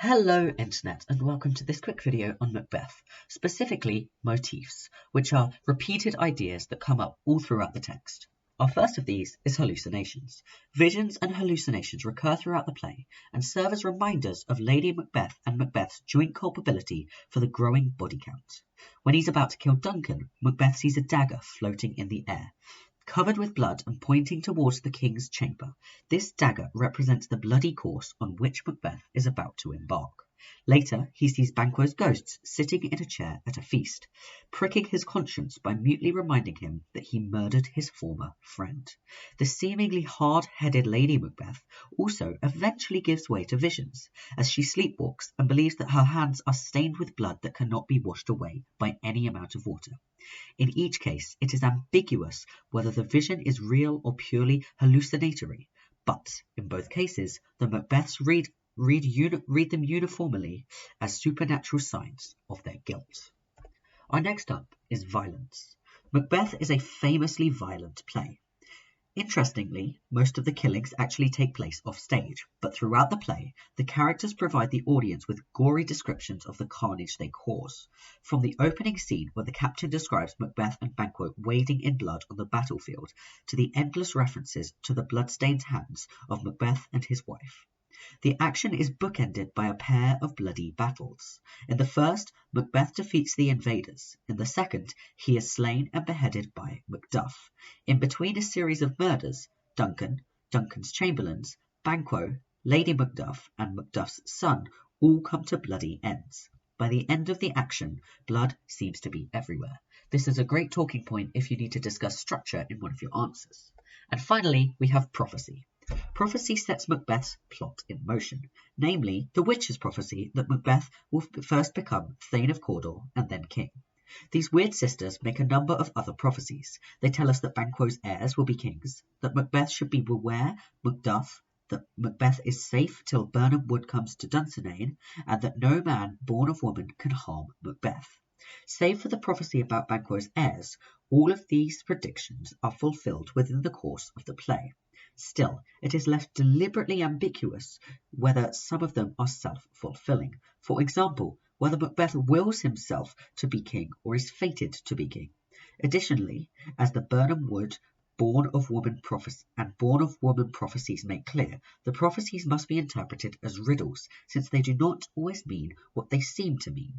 Hello Internet and welcome to this quick video on Macbeth, specifically motifs, which are repeated ideas that come up all throughout the text. Our first of these is hallucinations. Visions and hallucinations recur throughout the play and serve as reminders of Lady Macbeth and Macbeth's joint culpability for the growing body count. When he's about to kill Duncan, Macbeth sees a dagger floating in the air. Covered with blood and pointing towards the king's chamber, this dagger represents the bloody course on which Macbeth is about to embark. Later, he sees Banquo's ghosts sitting in a chair at a feast, pricking his conscience by mutely reminding him that he murdered his former friend. The seemingly hard-headed Lady Macbeth also eventually gives way to visions, as she sleepwalks and believes that her hands are stained with blood that cannot be washed away by any amount of water. In each case, it is ambiguous whether the vision is real or purely hallucinatory, but in both cases, the Macbeths read them uniformly as supernatural signs of their guilt. Our next up is violence. Macbeth is a famously violent play. Interestingly, most of the killings actually take place off stage, but throughout the play, the characters provide the audience with gory descriptions of the carnage they cause. From the opening scene where the captain describes Macbeth and Banquo wading in blood on the battlefield, to the endless references to the bloodstained hands of Macbeth and his wife. The action is bookended by a pair of bloody battles. In the first, Macbeth defeats the invaders. In the second, he is slain and beheaded by Macduff. In between a series of murders, Duncan, Duncan's chamberlains, Banquo, Lady Macduff, and Macduff's son all come to bloody ends. By the end of the action, blood seems to be everywhere. This is a great talking point if you need to discuss structure in one of your answers. And finally, we have prophecy. Prophecy sets Macbeth's plot in motion, namely the witch's prophecy that Macbeth will first become Thane of Cawdor and then king. These weird sisters make a number of other prophecies. They tell us that Banquo's heirs will be kings, that Macbeth should beware Macduff, that Macbeth is safe till Birnam Wood comes to Dunsinane, and that no man born of woman can harm Macbeth. Save for the prophecy about Banquo's heirs, all of these predictions are fulfilled within the course of the play. Still, it is left deliberately ambiguous whether some of them are self-fulfilling. For example, whether Macbeth wills himself to be king or is fated to be king. Additionally, as the Birnam Wood born of woman prophecies make clear, the prophecies must be interpreted as riddles, since they do not always mean what they seem to mean.